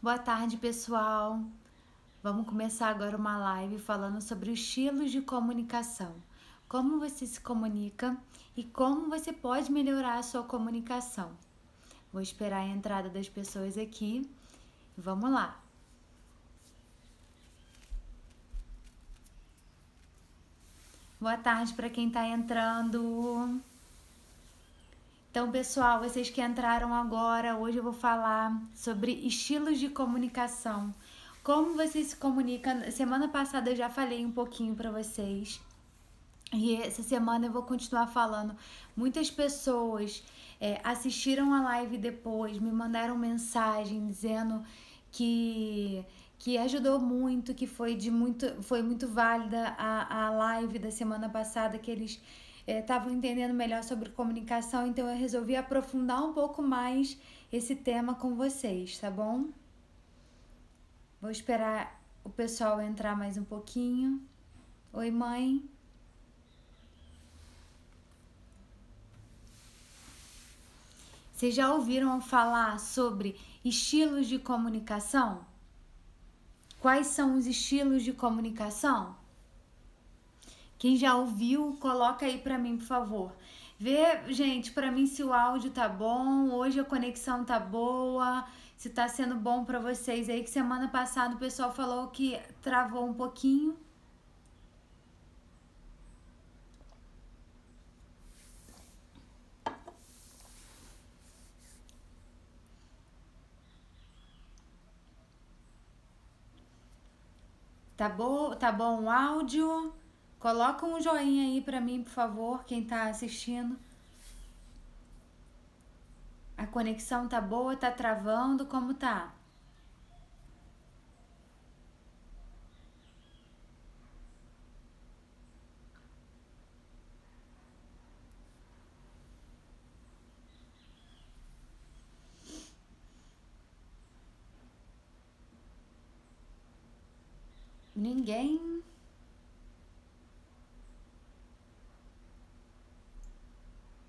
Boa tarde, pessoal. Vamos começar agora uma live falando sobre os estilos de comunicação. Como você se comunica e como você pode melhorar a sua comunicação. Vou esperar a entrada das pessoas aqui. Vamos lá. Boa tarde para quem está entrando. Então, pessoal, vocês que entraram agora, hoje eu vou falar sobre estilos de comunicação. Como você se comunica? Semana passada eu já falei um pouquinho para vocês. E essa semana eu vou continuar falando. Muitas pessoas assistiram a live depois, me mandaram mensagem dizendo que que ajudou muito, que foi muito válida a live da semana passada, que eles estavam entendendo melhor sobre comunicação, então eu resolvi aprofundar um pouco mais esse tema com vocês, tá bom? Vou esperar o pessoal entrar mais um pouquinho. Oi, mãe. Vocês já ouviram falar sobre estilos de comunicação? Quais são os estilos de comunicação? Quem já ouviu, coloca aí pra mim, por favor. Vê, gente, pra mim se o áudio tá bom, hoje a conexão tá boa, se tá sendo bom pra vocês aí, que semana passada o pessoal falou que travou um pouquinho. Tá bom o áudio? Coloca um joinha aí pra mim, por favor, quem tá assistindo. A conexão tá boa, tá travando, como tá? Ninguém.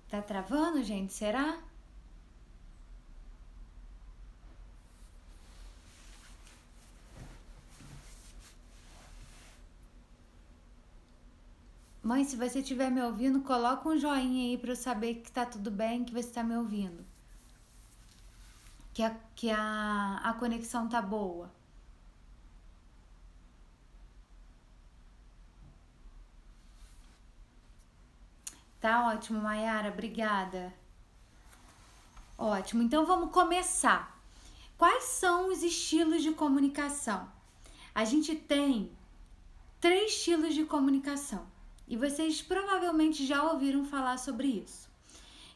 Tá travando, gente? Será? Mãe, se você estiver me ouvindo, coloca um joinha aí pra eu saber que tá tudo bem, que você tá me ouvindo. Que a conexão tá boa. Tá ótimo, Mayara, obrigada. Ótimo, então vamos começar. Quais são os estilos de comunicação? A gente tem 3 estilos de comunicação e vocês provavelmente já ouviram falar sobre isso,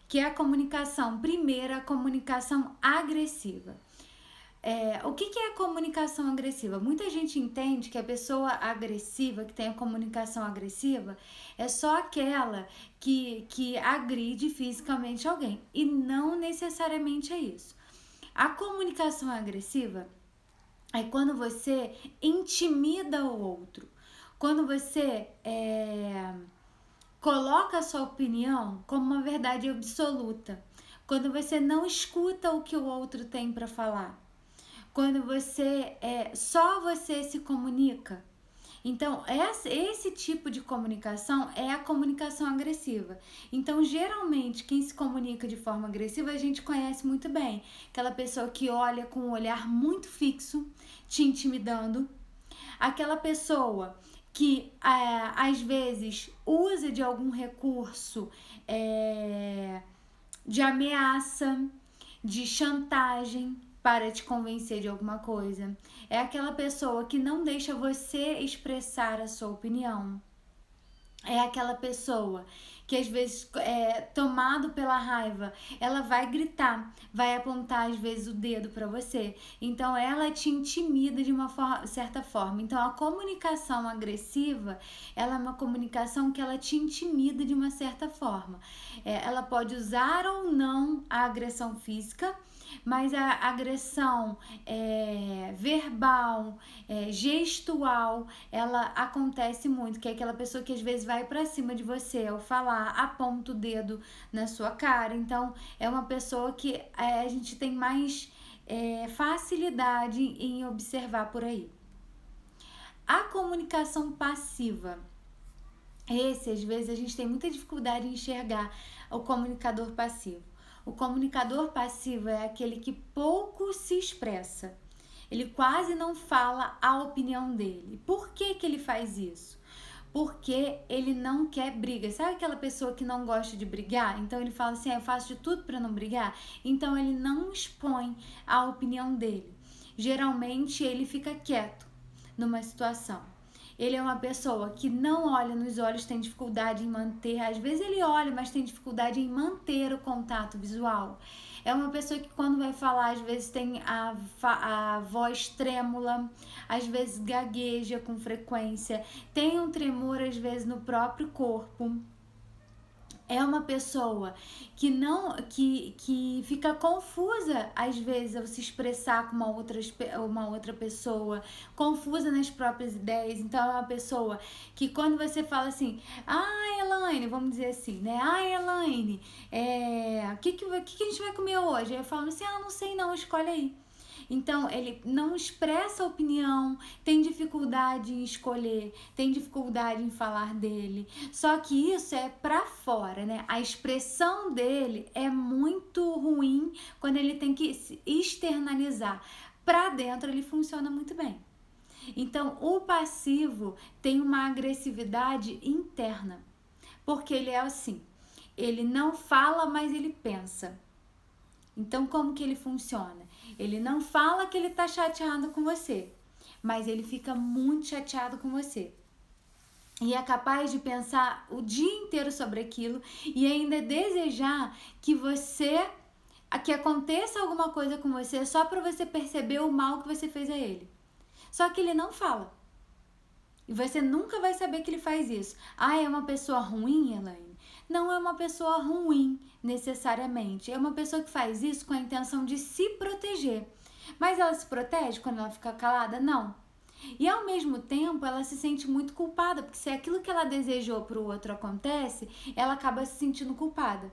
que é a comunicação primeira, a comunicação agressiva. O que é a comunicação agressiva? Muita gente entende que a pessoa agressiva, que tem a comunicação agressiva, é só aquela que agride fisicamente alguém. E não necessariamente é isso. A comunicação agressiva é quando você intimida o outro. Quando você coloca a sua opinião como uma verdade absoluta. Quando você não escuta o que o outro tem para falar. Quando só você se comunica. Então, esse tipo de comunicação é a comunicação agressiva. Então, geralmente, quem se comunica de forma agressiva, a gente conhece muito bem. Aquela pessoa que olha com um olhar muito fixo, te intimidando. Aquela pessoa que às vezes usa de algum recurso de ameaça, de chantagem para te convencer de alguma coisa. É aquela pessoa que não deixa você expressar a sua opinião. É aquela pessoa que às vezes tomado pela raiva, ela vai gritar, vai apontar às vezes o dedo para você. Então ela te intimida de uma certa forma. Então a comunicação agressiva, ela é uma comunicação que ela te intimida de uma certa forma. Ela pode usar ou não a agressão física, mas a agressão verbal, gestual, ela acontece muito, que é aquela pessoa que às vezes vai pra cima de você ao falar, aponta o dedo na sua cara. Então, é uma pessoa que a gente tem mais facilidade em observar por aí. A comunicação passiva. Às vezes, a gente tem muita dificuldade em enxergar o comunicador passivo. O comunicador passivo é aquele que pouco se expressa. Ele quase não fala a opinião dele. Por que que ele faz isso? Porque ele não quer briga. Sabe aquela pessoa que não gosta de brigar? Então ele fala assim, eu faço de tudo para não brigar. Então ele não expõe a opinião dele. Geralmente ele fica quieto numa situação. Ele é uma pessoa que não olha nos olhos, tem dificuldade em manter. Às vezes ele olha, mas tem dificuldade em manter o contato visual. É uma pessoa que quando vai falar, às vezes tem a voz trêmula, às vezes gagueja com frequência, tem um tremor às vezes no próprio corpo. É uma pessoa que que fica confusa às vezes ao se expressar com uma outra pessoa, confusa nas próprias ideias. Então é uma pessoa que quando você fala assim, Elaine, vamos dizer assim, né? Elaine, o que a gente vai comer hoje? Aí eu falo assim, não sei não, escolhe aí. Então, ele não expressa opinião, tem dificuldade em escolher, tem dificuldade em falar dele. Só que isso é pra fora, né? A expressão dele é muito ruim quando ele tem que se externalizar. Pra dentro, ele funciona muito bem. Então, o passivo tem uma agressividade interna, porque ele é assim, ele não fala, mas ele pensa. Então, como que ele funciona? Ele não fala que ele tá chateado com você, mas ele fica muito chateado com você. E é capaz de pensar o dia inteiro sobre aquilo e ainda desejar que aconteça alguma coisa com você só para você perceber o mal que você fez a ele. Só que ele não fala. E você nunca vai saber que ele faz isso. É uma pessoa ruim, Elaine? Não é uma pessoa ruim, necessariamente. É uma pessoa que faz isso com a intenção de se proteger. Mas ela se protege quando ela fica calada? Não. E ao mesmo tempo, ela se sente muito culpada, porque se aquilo que ela desejou para o outro acontece, ela acaba se sentindo culpada.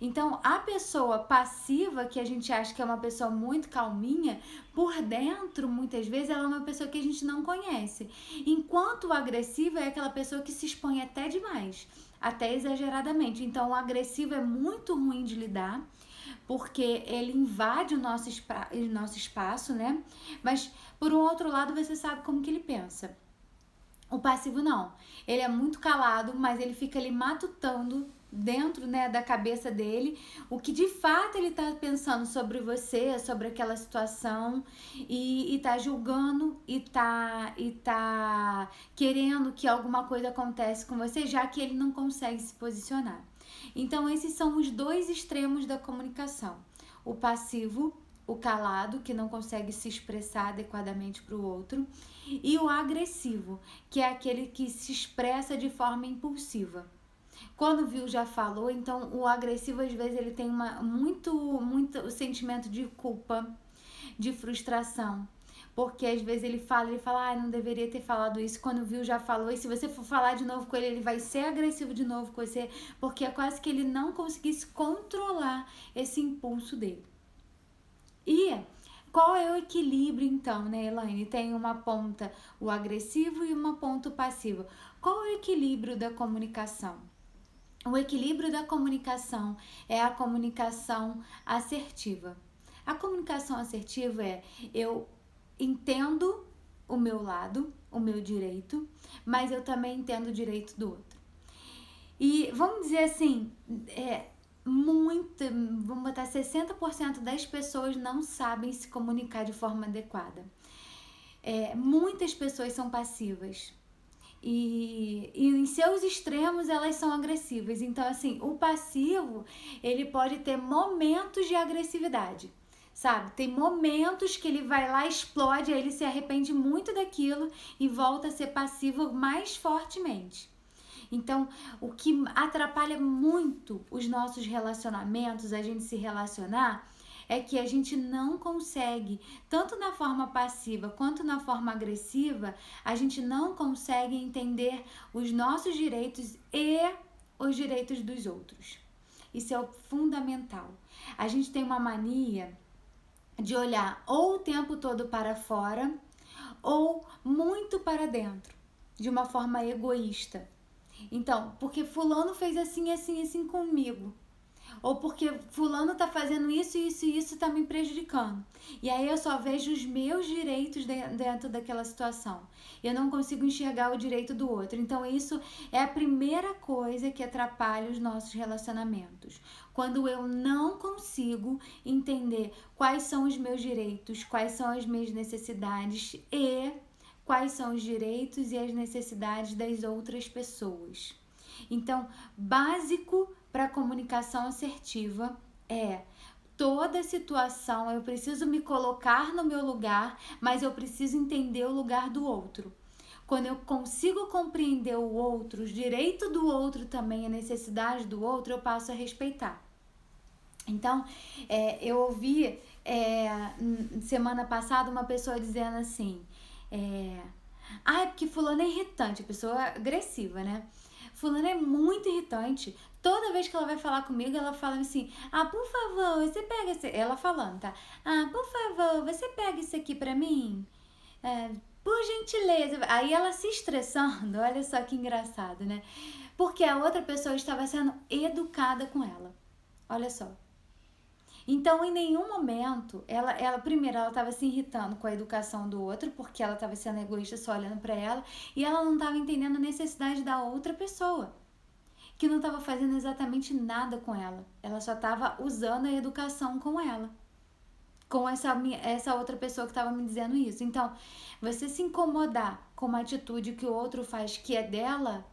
Então, a pessoa passiva, que a gente acha que é uma pessoa muito calminha, por dentro, muitas vezes, ela é uma pessoa que a gente não conhece. Enquanto o agressivo é aquela pessoa que se expõe até demais, até exageradamente. Então, o agressivo é muito ruim de lidar, porque ele invade o nosso espaço, né? Mas, por um outro lado, você sabe como que ele pensa. O passivo não. Ele é muito calado, mas ele fica ali matutando dentro, né, da cabeça dele o que de fato ele tá pensando sobre você, sobre aquela situação e tá julgando e tá querendo que alguma coisa aconteça com você, já que ele não consegue se posicionar. Então esses são os dois extremos da comunicação. O passivo, o calado, que não consegue se expressar adequadamente para o outro, e o agressivo, que é aquele que se expressa de forma impulsiva. Quando viu, já falou. Então o agressivo às vezes ele tem muito o sentimento de culpa, de frustração, porque às vezes ele fala, não deveria ter falado isso. Quando viu, já falou. E se você for falar de novo com ele, ele vai ser agressivo de novo com você, porque é quase que ele não conseguisse controlar esse impulso dele. E qual é o equilíbrio então, né, Elaine? Tem uma ponta o agressivo e uma ponta o passivo. Qual é o equilíbrio da comunicação? O equilíbrio da comunicação é a comunicação assertiva. A comunicação assertiva é eu entendo o meu lado, o meu direito, mas eu também entendo o direito do outro. E vamos dizer assim, vamos botar 60% das pessoas não sabem se comunicar de forma adequada. Muitas pessoas são passivas. E em seus extremos elas são agressivas. Então, assim, o passivo, ele pode ter momentos de agressividade, sabe? Tem momentos que ele vai lá, explode, aí ele se arrepende muito daquilo e volta a ser passivo mais fortemente. Então, o que atrapalha muito os nossos relacionamentos, a gente se relacionar, é que a gente não consegue, tanto na forma passiva quanto na forma agressiva, a gente não consegue entender os nossos direitos e os direitos dos outros. Isso é o fundamental. A gente tem uma mania de olhar ou o tempo todo para fora ou muito para dentro, de uma forma egoísta. Então, porque fulano fez assim, assim, assim comigo. Ou porque fulano tá fazendo isso, isso e isso tá me prejudicando. E aí eu só vejo os meus direitos dentro daquela situação. Eu não consigo enxergar o direito do outro. Então isso é a primeira coisa que atrapalha os nossos relacionamentos. Quando eu não consigo entender quais são os meus direitos, quais são as minhas necessidades e quais são os direitos e as necessidades das outras pessoas. Então, básico para a comunicação assertiva é toda situação eu preciso me colocar no meu lugar, mas eu preciso entender o lugar do outro. Quando eu consigo compreender o outro, os direitos do outro também, a necessidade do outro, eu passo a respeitar. Então, eu ouvi semana passada uma pessoa dizendo assim: é porque fulano é irritante, pessoa agressiva, né? Fulano é muito irritante. Toda vez que ela vai falar comigo, ela fala assim: ah, por favor, você pega esse. Ela falando, tá? Ah, por favor, você pega isso aqui pra mim? Por gentileza. Aí ela se estressando, olha só que engraçado, né? Porque a outra pessoa estava sendo educada com ela. Olha só. Então, em nenhum momento, primeiro, ela estava se irritando com a educação do outro, porque ela estava sendo egoísta só olhando para ela, e ela não estava entendendo a necessidade da outra pessoa, que não estava fazendo exatamente nada com ela. Ela só estava usando a educação com ela, com essa outra pessoa que estava me dizendo isso. Então, você se incomodar com uma atitude que o outro faz que é dela,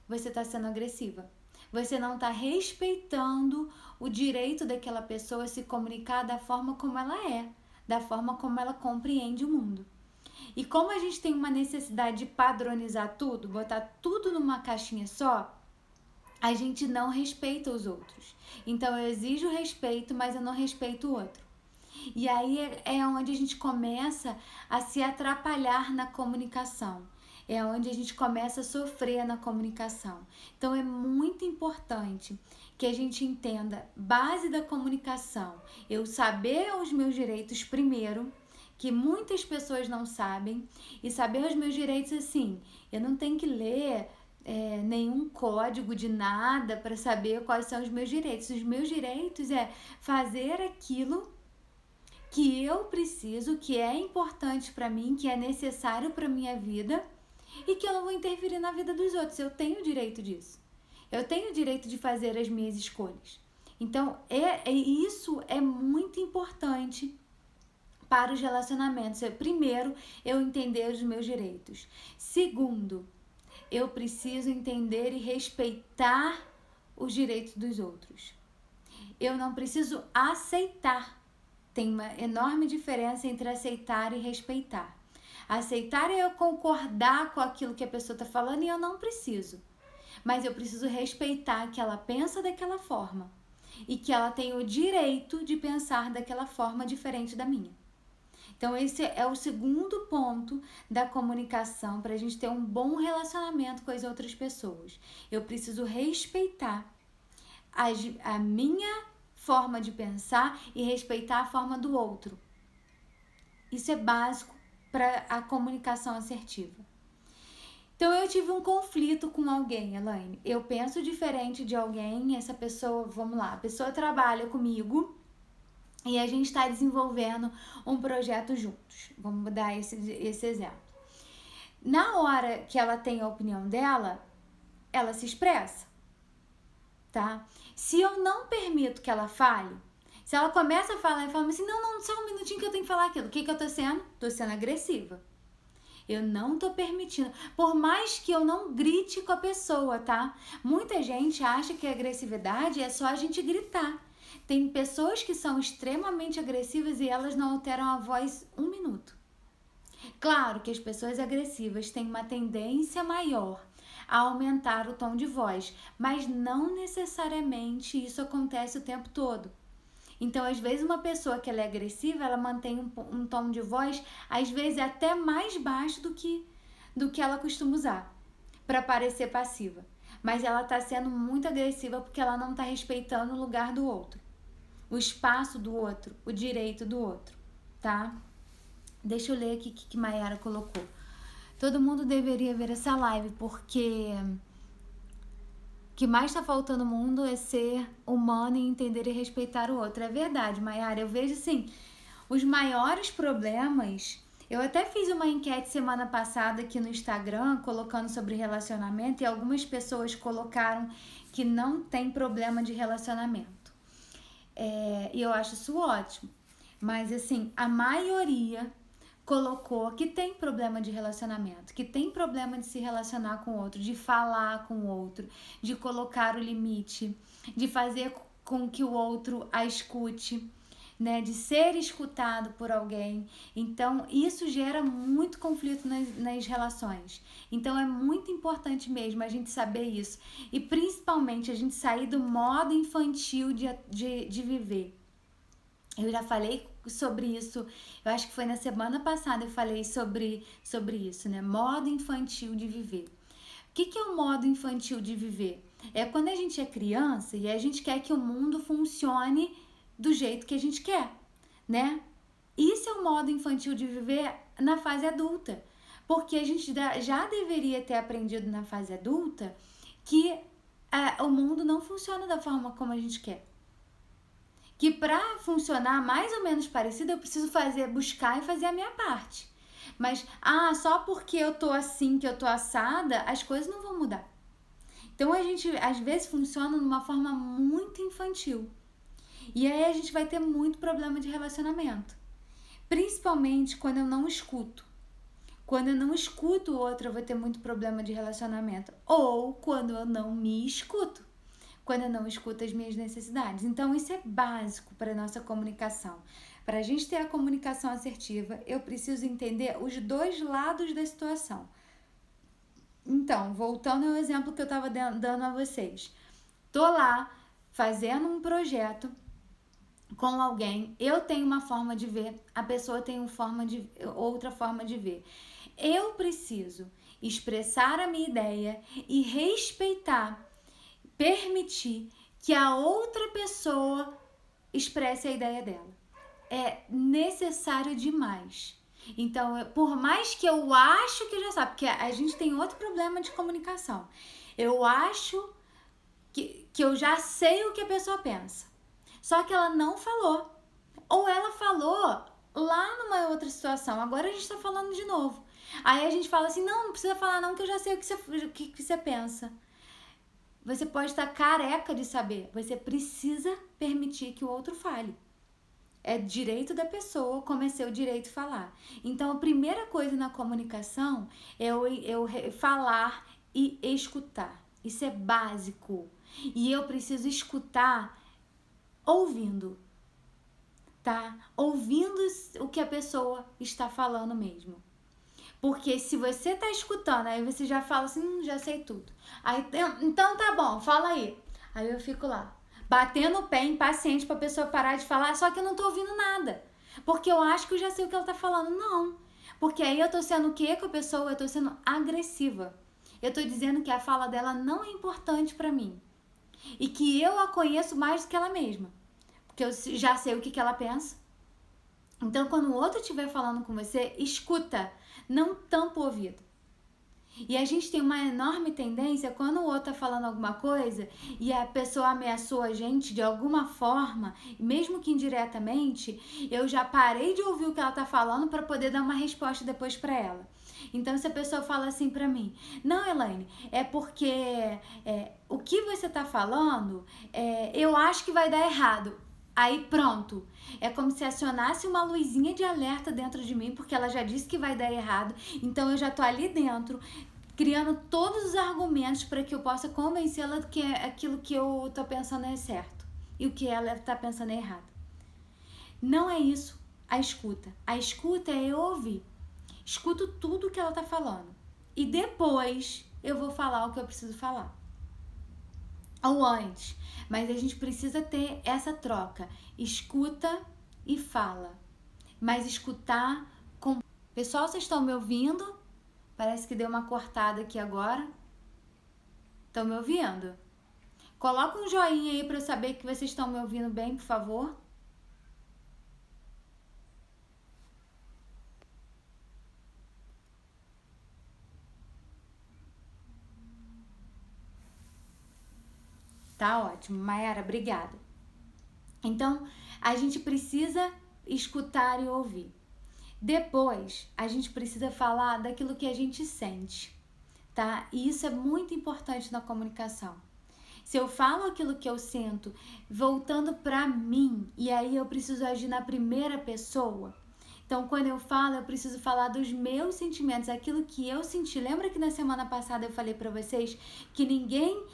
você está sendo agressiva. Você não está respeitando o direito daquela pessoa a se comunicar da forma como ela é, da forma como ela compreende o mundo. E como a gente tem uma necessidade de padronizar tudo, botar tudo numa caixinha só, a gente não respeita os outros. Então eu exijo respeito, mas eu não respeito o outro. E aí é onde a gente começa a se atrapalhar na comunicação. É onde a gente começa a sofrer na comunicação. Então é muito importante que a gente entenda base da comunicação. Eu saber os meus direitos primeiro, que muitas pessoas não sabem, e saber os meus direitos assim. Eu não tenho que ler nenhum código de nada para saber quais são os meus direitos. Os meus direitos é fazer aquilo que eu preciso, que é importante para mim, que é necessário para minha vida e que eu não vou interferir na vida dos outros. Eu tenho o direito disso. Eu tenho o direito de fazer as minhas escolhas. Então, isso é muito importante para os relacionamentos. Primeiro, eu entender os meus direitos. Segundo, eu preciso entender e respeitar os direitos dos outros. Eu não preciso aceitar. Tem uma enorme diferença entre aceitar e respeitar. Aceitar é eu concordar com aquilo que a pessoa está falando e eu não preciso. Mas eu preciso respeitar que ela pensa daquela forma e que ela tem o direito de pensar daquela forma diferente da minha. Então, esse é o segundo ponto da comunicação para a gente ter um bom relacionamento com as outras pessoas. Eu preciso respeitar a minha forma de pensar e respeitar a forma do outro. Isso é básico para a comunicação assertiva. Então eu tive um conflito com alguém, Elaine. Eu penso diferente de alguém, essa pessoa, vamos lá, a pessoa trabalha comigo e a gente está desenvolvendo um projeto juntos. Vamos dar esse exemplo. Na hora que ela tem a opinião dela, ela se expressa, tá? Se eu não permito que ela fale, se ela começa a falar e fala assim, não, só um minutinho que eu tenho que falar aquilo. O que eu tô sendo? Tô sendo agressiva. Eu não tô permitindo. Por mais que eu não grite com a pessoa, tá? Muita gente acha que a agressividade é só a gente gritar. Tem pessoas que são extremamente agressivas e elas não alteram a voz um minuto. Claro que as pessoas agressivas têm uma tendência maior a aumentar o tom de voz, mas não necessariamente isso acontece o tempo todo. Então, às vezes, uma pessoa que ela é agressiva, ela mantém um tom de voz, às vezes, até mais baixo do que ela costuma usar, para parecer passiva. Mas ela está sendo muito agressiva porque ela não está respeitando o lugar do outro, o espaço do outro, o direito do outro. tá? Deixa eu ler aqui o que Mayara colocou. Todo mundo deveria ver essa live, porque o que mais tá faltando no mundo é ser humano e entender e respeitar o outro. É verdade, Mayara. Eu vejo, assim, os maiores problemas... Eu até fiz uma enquete semana passada aqui no Instagram, colocando sobre relacionamento, e algumas pessoas colocaram que não tem problema de relacionamento. E eu acho isso ótimo. Mas, assim, a maioria colocou que tem problema de relacionamento, que tem problema de se relacionar com o outro, de falar com o outro, de colocar o limite, de fazer com que o outro a escute, né, de ser escutado por alguém. Então, isso gera muito conflito nas relações. Então, é muito importante mesmo a gente saber isso. E, principalmente, a gente sair do modo infantil de viver. Eu já falei sobre isso, eu acho que foi na semana passada eu falei sobre isso, né? Modo infantil de viver. O que é o modo infantil de viver? É quando a gente é criança e a gente quer que o mundo funcione do jeito que a gente quer, né? Isso é o modo infantil de viver na fase adulta. Porque a gente já deveria ter aprendido na fase adulta que o mundo não funciona da forma como a gente quer. Que para funcionar mais ou menos parecido, eu preciso buscar e fazer a minha parte. Mas, só porque eu tô assim, que eu tô assada, as coisas não vão mudar. Então, a gente, às vezes, funciona de uma forma muito infantil. E aí, a gente vai ter muito problema de relacionamento. Principalmente quando eu não escuto. Quando eu não escuto o outro, eu vou ter muito problema de relacionamento. Ou quando eu não me escuto. Quando eu não escuto as minhas necessidades. Então, isso é básico para a nossa comunicação. Para a gente ter a comunicação assertiva, eu preciso entender os dois lados da situação. Então, voltando ao exemplo que eu estava dando a vocês. Tô lá fazendo um projeto com alguém, eu tenho uma forma de ver, a pessoa tem outra forma de ver. Eu preciso expressar a minha ideia e respeitar, permitir que a outra pessoa expresse a ideia dela. É necessário demais. Então, por mais que eu acho que eu já sabe, porque a gente tem outro problema de comunicação. Eu acho que eu já sei o que a pessoa pensa. Só que ela não falou. Ou ela falou lá numa outra situação. Agora a gente tá falando de novo. Aí a gente fala assim, não precisa falar não, que eu já sei o que você pensa. Você pode estar careca de saber. Você precisa permitir que o outro fale. É direito da pessoa, como é seu direito de falar. Então, a primeira coisa na comunicação é eu falar e escutar. Isso é básico. E eu preciso escutar ouvindo, tá? Ouvindo o que a pessoa está falando mesmo. Porque se você tá escutando, aí você já fala assim, já sei tudo. Aí, então tá bom, fala aí. Aí eu fico lá, batendo o pé, impaciente pra pessoa parar de falar, só que eu não tô ouvindo nada. Porque eu acho que eu já sei o que ela tá falando. Não. Porque aí eu tô sendo o quê com a pessoa? Eu tô sendo agressiva. Eu tô dizendo que a fala dela não é importante pra mim. E que eu a conheço mais do que ela mesma. Porque eu já sei o que ela pensa. Então, quando o outro estiver falando com você, escuta, não tampa o ouvido. E a gente tem uma enorme tendência, quando o outro tá falando alguma coisa e a pessoa ameaçou a gente de alguma forma, mesmo que indiretamente, eu já parei de ouvir o que ela tá falando para poder dar uma resposta depois para ela. Então, se a pessoa fala assim pra mim, não, Elaine, é porque o que você tá falando, eu acho que vai dar errado. Aí pronto, é como se acionasse uma luzinha de alerta dentro de mim, porque ela já disse que vai dar errado, então eu já tô ali dentro, criando todos os argumentos para que eu possa convencê-la de que aquilo que eu tô pensando é certo e o que ela tá pensando é errado. Não é isso a escuta. A escuta é eu ouvir. Escuto tudo que ela tá falando e depois eu vou falar o que eu preciso falar. Ou antes, mas a gente precisa ter essa troca, escuta e fala, mas escutar com... Pessoal, vocês estão me ouvindo? Parece que deu uma cortada aqui agora. Estão me ouvindo? Coloca um joinha aí para eu saber que vocês estão me ouvindo bem, por favor. Tá ótimo, Mayara, obrigada. Então, a gente precisa escutar e ouvir. Depois, a gente precisa falar daquilo que a gente sente, tá? E isso é muito importante na comunicação. Se eu falo aquilo que eu sinto, voltando pra mim, e aí eu preciso agir na primeira pessoa. Então, quando eu falo, eu preciso falar dos meus sentimentos, aquilo que eu senti. Lembra que na semana passada eu falei pra vocês que ninguém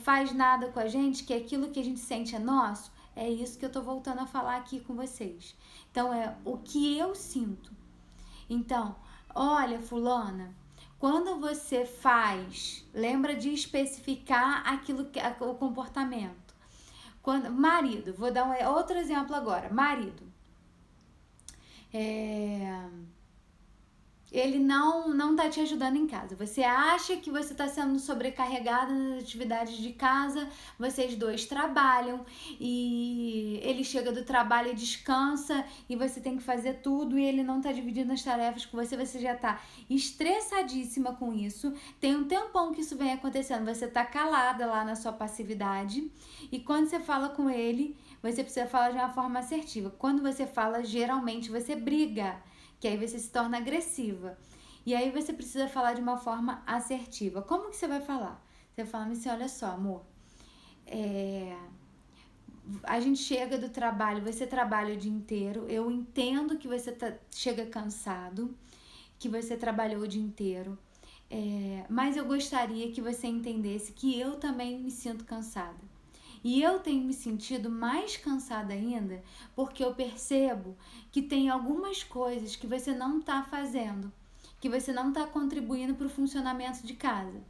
faz nada com a gente, que aquilo que a gente sente é nosso? É isso que eu tô voltando a falar aqui com vocês. Então, é o que eu sinto. Então, olha, fulana, quando você faz, lembra de especificar aquilo que o comportamento. Quando marido, vou dar outro exemplo agora. Marido, ele não tá te ajudando em casa. Você acha que você tá sendo sobrecarregada nas atividades de casa, vocês dois trabalham e ele chega do trabalho e descansa e você tem que fazer tudo e ele não tá dividindo as tarefas com você, você já tá estressadíssima com isso. Tem um tempão que isso vem acontecendo, você tá calada lá na sua passividade e quando você fala com ele, você precisa falar de uma forma assertiva. Quando você fala, geralmente você briga, que aí você se torna agressiva. E aí você precisa falar de uma forma assertiva. Como que você vai falar? Você fala assim, olha só, amor, a gente chega do trabalho, você trabalha o dia inteiro, eu entendo que você chega cansado, que você trabalhou o dia inteiro, mas eu gostaria que você entendesse que eu também me sinto cansada. E eu tenho me sentido mais cansada ainda porque eu percebo que tem algumas coisas que você não está fazendo, que você não está contribuindo para o funcionamento de casa.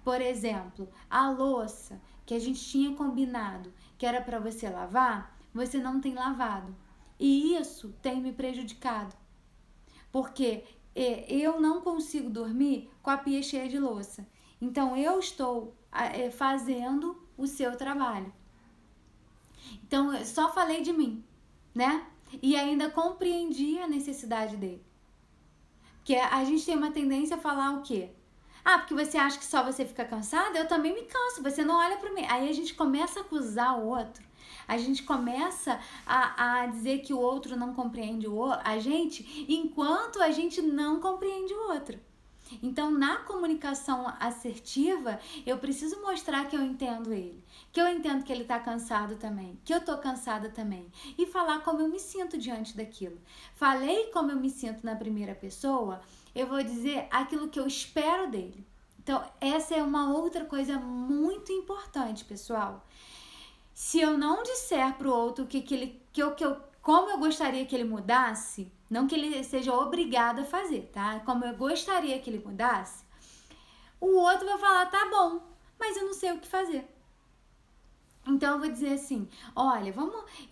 Por exemplo, a louça que a gente tinha combinado que era para você lavar, você não tem lavado. E isso tem me prejudicado. Porque eu não consigo dormir com a pia cheia de louça. Então eu estou fazendo o seu trabalho. Então eu só falei de mim, né? E ainda compreendi a necessidade dele. Porque a gente tem uma tendência a falar o quê? Ah, porque você acha que só você fica cansada? Eu também me canso, você não olha pra mim. Aí a gente começa a acusar o outro. A gente começa a dizer que o outro não compreende a gente, enquanto a gente não compreende o outro. Então, na comunicação assertiva, eu preciso mostrar que eu entendo ele, que eu entendo que ele tá cansado também, que eu tô cansada também, e falar como eu me sinto diante daquilo. Falei como eu me sinto na primeira pessoa, eu vou dizer aquilo que eu espero dele. Então, essa é uma outra coisa muito importante, pessoal. Se eu não disser pro outro como eu gostaria que ele mudasse, não que ele seja obrigado a fazer, tá? Como eu gostaria que ele mudasse, o outro vai falar, tá bom, mas eu não sei o que fazer. Então eu vou dizer assim, olha,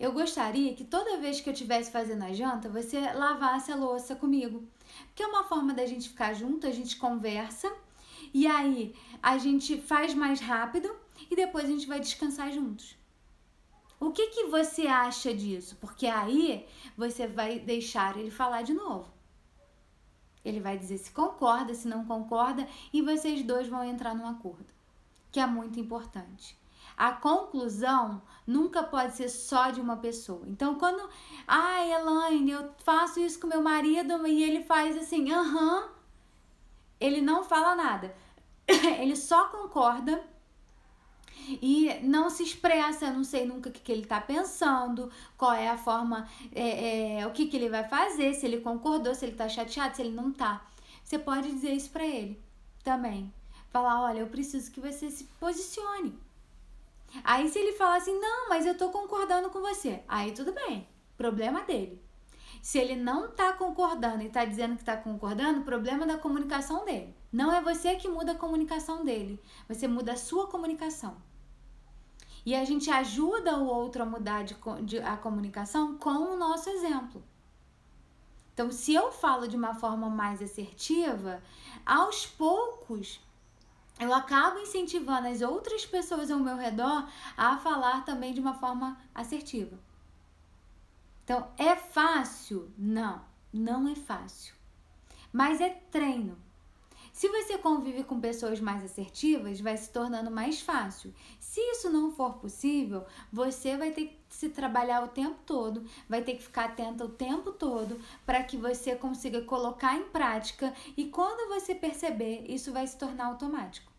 eu gostaria que toda vez que eu estivesse fazendo a janta, você lavasse a louça comigo. Porque é uma forma da gente ficar junto, a gente conversa, e aí a gente faz mais rápido e depois a gente vai descansar juntos. O que você acha disso? Porque aí você vai deixar ele falar de novo. Ele vai dizer se concorda, se não concorda, e vocês dois vão entrar num acordo, que é muito importante. A conclusão nunca pode ser só de uma pessoa. Então, quando, Elaine, eu faço isso com meu marido e ele faz assim, ele não fala nada. Ele só concorda e não se expressa, eu não sei nunca o que ele tá pensando, qual é a forma, o que ele vai fazer, se ele concordou, se ele tá chateado, se ele não tá. Você pode dizer isso pra ele também. Falar, olha, eu preciso que você se posicione. Aí se ele falar assim, não, mas eu tô concordando com você, aí tudo bem, problema dele. Se ele não tá concordando e tá dizendo que tá concordando, problema da comunicação dele. Não é você que muda a comunicação dele, você muda a sua comunicação. E a gente ajuda o outro a mudar a comunicação com o nosso exemplo. Então, se eu falo de uma forma mais assertiva, aos poucos eu acabo incentivando as outras pessoas ao meu redor a falar também de uma forma assertiva. Então, é fácil? Não, não é fácil. Mas é treino. Se você convive com pessoas mais assertivas, vai se tornando mais fácil. Se isso não for possível, você vai ter que se trabalhar o tempo todo, vai ter que ficar atenta o tempo todo para que você consiga colocar em prática e quando você perceber, isso vai se tornar automático.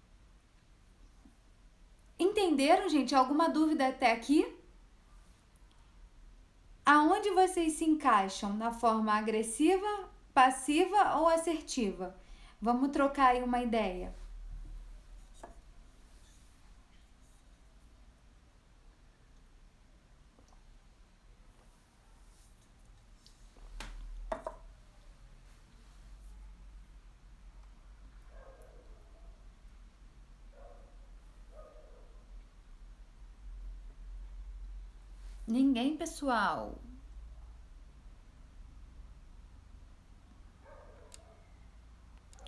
Entenderam, gente? Alguma dúvida até aqui? Aonde vocês se encaixam? Na forma agressiva, passiva ou assertiva? Vamos trocar aí uma ideia. Ninguém, pessoal.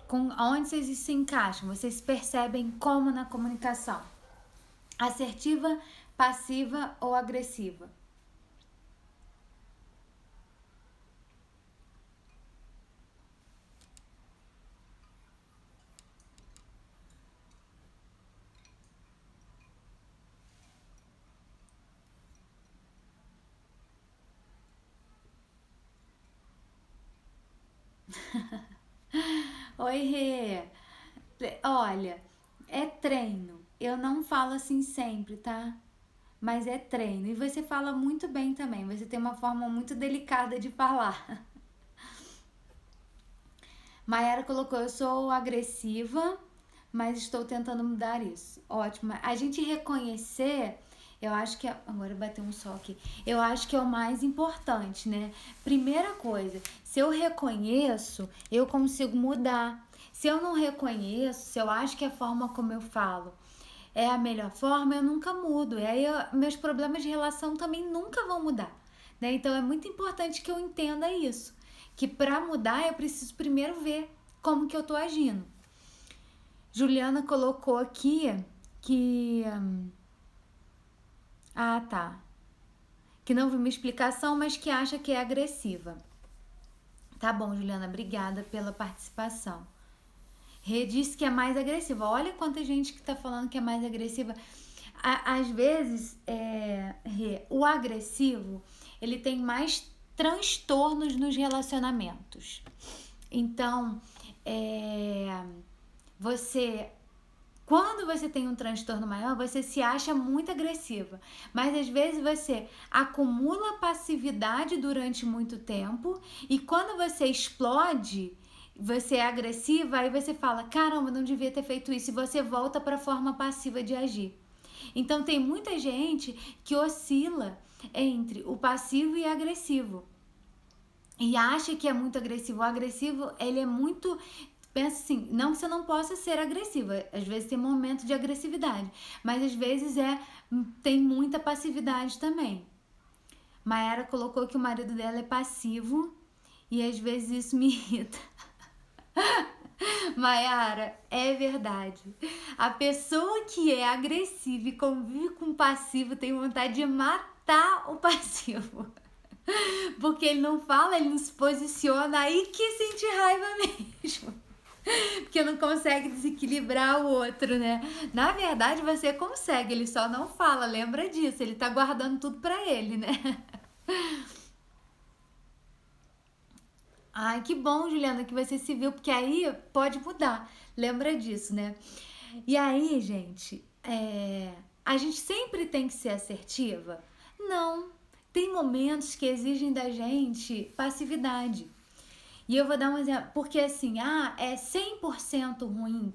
Onde vocês se encaixam? Vocês percebem como na comunicação? Assertiva, passiva ou agressiva? Oi, Rê. Olha, é treino. Eu não falo assim sempre, tá? Mas é treino. E você fala muito bem também. Você tem uma forma muito delicada de falar. Mayara colocou: eu sou agressiva, mas estou tentando mudar isso. Ótimo. A gente reconhecer, eu acho que agora bateu um sol aqui. Eu acho que é o mais importante, né? Primeira coisa, se eu reconheço, eu consigo mudar. Se eu não reconheço, se eu acho que a forma como eu falo é a melhor forma, eu nunca mudo. E aí meus problemas de relação também nunca vão mudar, né? Então é muito importante que eu entenda isso, que para mudar eu preciso primeiro ver como que eu tô agindo. Juliana colocou aqui que tá. Que não viu uma explicação, mas que acha que é agressiva. Tá bom, Juliana, obrigada pela participação. Rê disse que é mais agressiva. Olha quanta gente que tá falando que é mais agressiva. Às vezes, Rê, o agressivo, ele tem mais transtornos nos relacionamentos. Então, quando você tem um transtorno maior, você se acha muito agressiva. Mas às vezes você acumula passividade durante muito tempo e quando você explode, você é agressiva, aí você fala: caramba, não devia ter feito isso. E você volta para a forma passiva de agir. Então tem muita gente que oscila entre o passivo e agressivo. E acha que é muito agressivo. O agressivo, ele é muito... Pensa assim, não que você não possa ser agressiva, às vezes tem momento de agressividade, mas às vezes tem muita passividade também. Mayara colocou que o marido dela é passivo e às vezes isso me irrita. Mayara, é verdade. A pessoa que é agressiva e convive com o passivo tem vontade de matar o passivo. Porque ele não fala, ele não se posiciona, aí que sente raiva mesmo. Porque não consegue desequilibrar o outro, né? Na verdade, você consegue, ele só não fala, lembra disso, ele tá guardando tudo pra ele, né? Ai, que bom, Juliana, que você se viu, porque aí pode mudar, lembra disso, né? E aí, gente, a gente sempre tem que ser assertiva? Não, tem momentos que exigem da gente passividade. E eu vou dar um exemplo, porque assim, é 100% ruim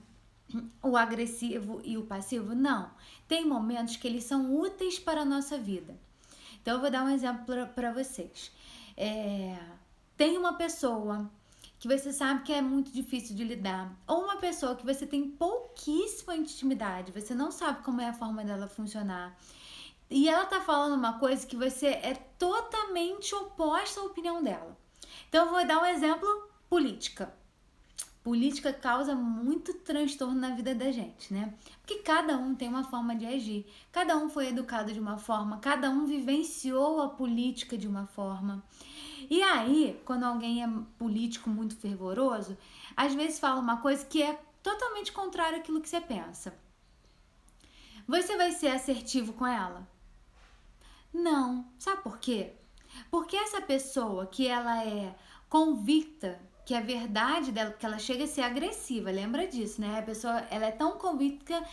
o agressivo e o passivo? Não. Tem momentos que eles são úteis para a nossa vida. Então eu vou dar um exemplo para vocês. Tem uma pessoa que você sabe que é muito difícil de lidar, ou uma pessoa que você tem pouquíssima intimidade, você não sabe como é a forma dela funcionar, e ela tá falando uma coisa que você é totalmente oposta à opinião dela. Então eu vou dar um exemplo: política. Política causa muito transtorno na vida da gente, né? Porque cada um tem uma forma de agir, cada um foi educado de uma forma, cada um vivenciou a política de uma forma. E aí, quando alguém é político muito fervoroso, às vezes fala uma coisa que é totalmente contrária àquilo que você pensa. Você vai ser assertivo com ela? Não. Sabe por quê? Porque essa pessoa que ela é convicta que a verdade dela, que ela chega a ser agressiva, lembra disso, né? A pessoa, ela é tão convicta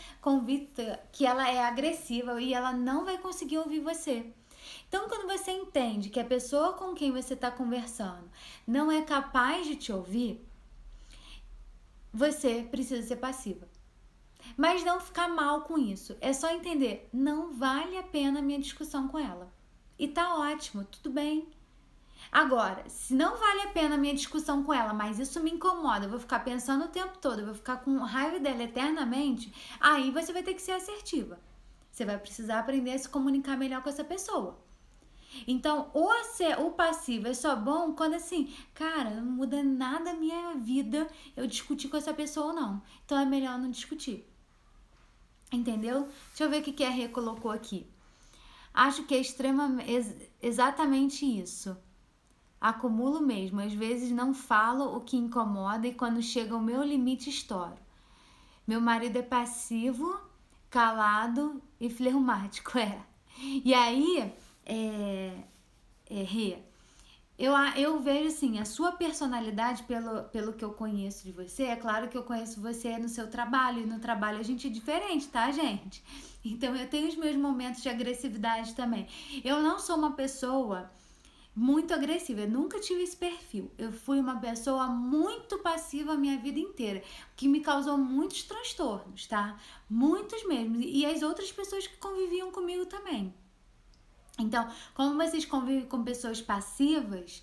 que ela é agressiva e ela não vai conseguir ouvir você. Então, quando você entende que a pessoa com quem você está conversando não é capaz de te ouvir, você precisa ser passiva. Mas não ficar mal com isso. É só entender, não vale a pena a minha discussão com ela. E tá ótimo, tudo bem. Agora, se não vale a pena a minha discussão com ela, mas isso me incomoda, eu vou ficar pensando o tempo todo, eu vou ficar com raiva dela eternamente, aí você vai ter que ser assertiva. Você vai precisar aprender a se comunicar melhor com essa pessoa. Então, o passivo é só bom quando assim, cara, não muda nada a minha vida eu discutir com essa pessoa ou não. Então é melhor não discutir. Entendeu? Deixa eu ver o que a Rê colocou aqui. Acho que é exatamente isso. Acumulo mesmo. Às vezes não falo o que incomoda e quando chega o meu limite estouro. Meu marido é passivo, calado e fleumático, é. E aí, Rê, eu vejo assim, a sua personalidade, pelo que eu conheço de você, é claro que eu conheço você no seu trabalho, e no trabalho a gente é diferente, tá, gente? Então eu tenho os meus momentos de agressividade também. Eu não sou uma pessoa muito agressiva, eu nunca tive esse perfil. Eu fui uma pessoa muito passiva a minha vida inteira, que me causou muitos transtornos, tá? Muitos mesmo. E as outras pessoas que conviviam comigo também. Então, como vocês convivem com pessoas passivas,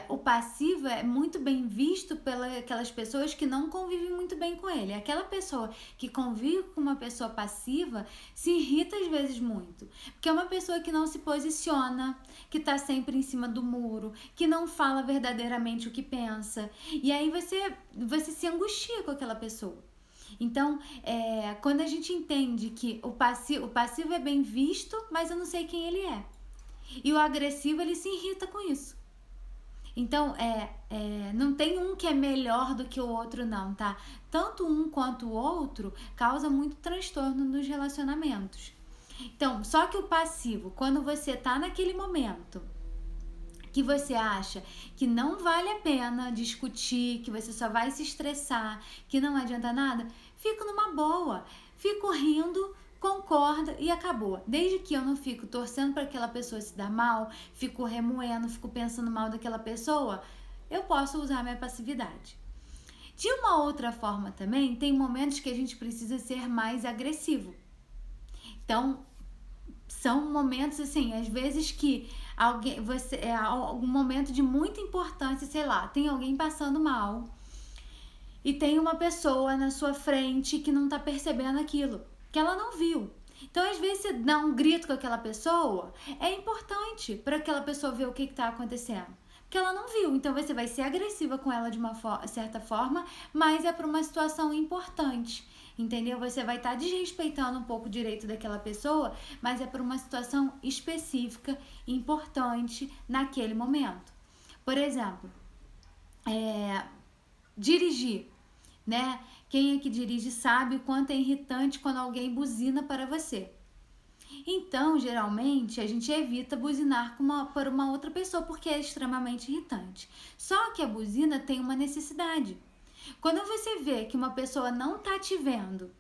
o passivo é muito bem visto pelas pessoas que não convivem muito bem com ele. Aquela pessoa que convive com uma pessoa passiva se irrita às vezes muito, porque é uma pessoa que não se posiciona, que tá sempre em cima do muro, que não fala verdadeiramente o que pensa. E aí você se angustia com aquela pessoa. Então, quando a gente entende que o passivo é bem visto, mas eu não sei quem ele é. E o agressivo, ele se irrita com isso. Então, não tem um que é melhor do que o outro, não, tá? Tanto um quanto o outro causa muito transtorno nos relacionamentos. Então, só que o passivo, quando você tá naquele momento que você acha que não vale a pena discutir, que você só vai se estressar, que não adianta nada, fica numa boa, fico rindo, concorda e acabou. Desde que eu não fico torcendo para aquela pessoa se dar mal, fico remoendo, fico pensando mal daquela pessoa, eu posso usar minha passividade. De uma outra forma também, tem momentos que a gente precisa ser mais agressivo. Então, são momentos assim, às vezes que algum momento de muita importância, sei lá, tem alguém passando mal e tem uma pessoa na sua frente que não tá percebendo aquilo, que ela não viu. Então, às vezes, você dá um grito com aquela pessoa, é importante para aquela pessoa ver o que tá acontecendo. Porque ela não viu, então você vai ser agressiva com ela de uma certa forma, mas é para uma situação importante, entendeu? Você vai estar desrespeitando um pouco o direito daquela pessoa, mas é para uma situação específica, importante naquele momento. Por exemplo, dirigir, né? Quem é que dirige sabe o quanto é irritante quando alguém buzina para você. Então, geralmente, a gente evita buzinar por uma outra pessoa porque é extremamente irritante. Só que a buzina tem uma necessidade. Quando você vê que uma pessoa não tá te vendo,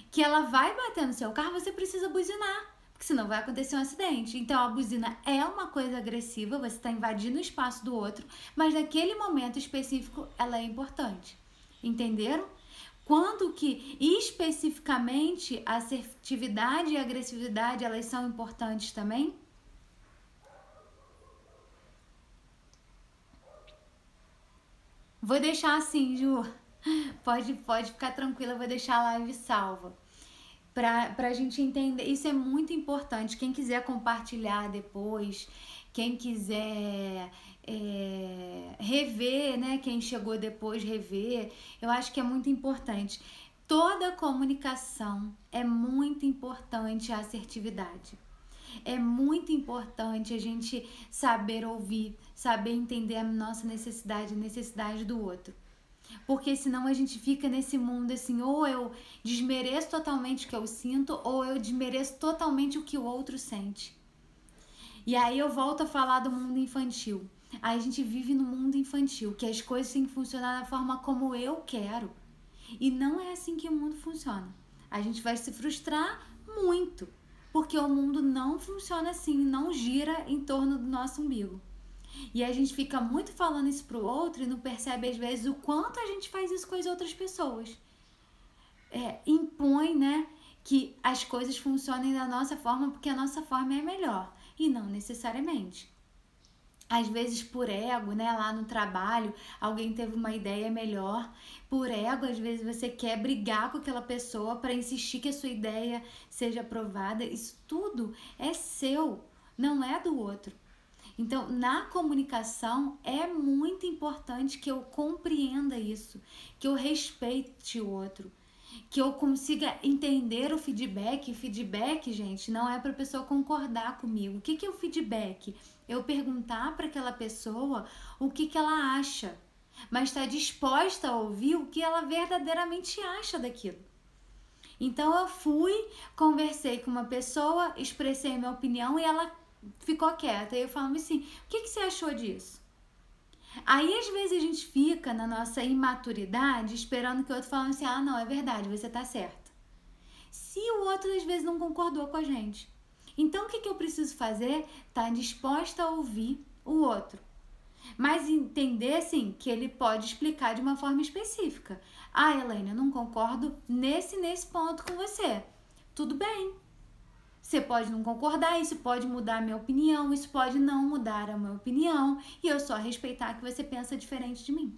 que ela vai bater no seu carro, você precisa buzinar, porque senão vai acontecer um acidente. Então, a buzina é uma coisa agressiva, você está invadindo o espaço do outro, mas naquele momento específico ela é importante. Entenderam? Quando que especificamente a assertividade e a agressividade elas são importantes também? Vou deixar assim, Ju. Pode ficar tranquila, eu vou deixar a live salva. Pra gente entender, isso é muito importante. Quem quiser compartilhar depois, quem quiser rever, né? Quem chegou depois, rever, eu acho que é muito importante. Toda comunicação é muito importante a assertividade. É muito importante a gente saber ouvir, saber entender a nossa necessidade, a necessidade do outro. Porque senão a gente fica nesse mundo assim, ou eu desmereço totalmente o que eu sinto, ou eu desmereço totalmente o que o outro sente. E aí eu volto a falar do mundo infantil. Aí a gente vive no mundo infantil, que as coisas têm que funcionar da forma como eu quero. E não é assim que o mundo funciona. A gente vai se frustrar muito, porque o mundo não funciona assim, não gira em torno do nosso umbigo. E a gente fica muito falando isso pro outro e não percebe às vezes o quanto a gente faz isso com as outras pessoas. Impõe, né, que as coisas funcionem da nossa forma porque a nossa forma é melhor. E não necessariamente. Às vezes por ego, né, lá no trabalho, alguém teve uma ideia melhor. Por ego, às vezes você quer brigar com aquela pessoa para insistir que a sua ideia seja aprovada. Isso tudo é seu, não é do outro. Então, na comunicação é muito importante que eu compreenda isso, que eu respeite o outro, que eu consiga entender o feedback. Feedback, gente, não é para a pessoa concordar comigo. O que é o feedback? Eu perguntar para aquela pessoa o que ela acha, mas está disposta a ouvir o que ela verdadeiramente acha daquilo. Então eu fui, conversei com uma pessoa, expressei minha opinião e ela ficou quieta. E eu falo assim, o que você achou disso? Aí às vezes a gente fica na nossa imaturidade esperando que o outro fale assim, ah não, é verdade, você tá certa. Se o outro às vezes não concordou com a gente. Então o que eu preciso fazer? Tá disposta a ouvir o outro. Mas entender, assim, que ele pode explicar de uma forma específica. Ah, Elaine, eu não concordo nesse ponto com você. Tudo bem. Você pode não concordar, isso pode mudar a minha opinião, isso pode não mudar a minha opinião, e eu só respeitar que você pensa diferente de mim.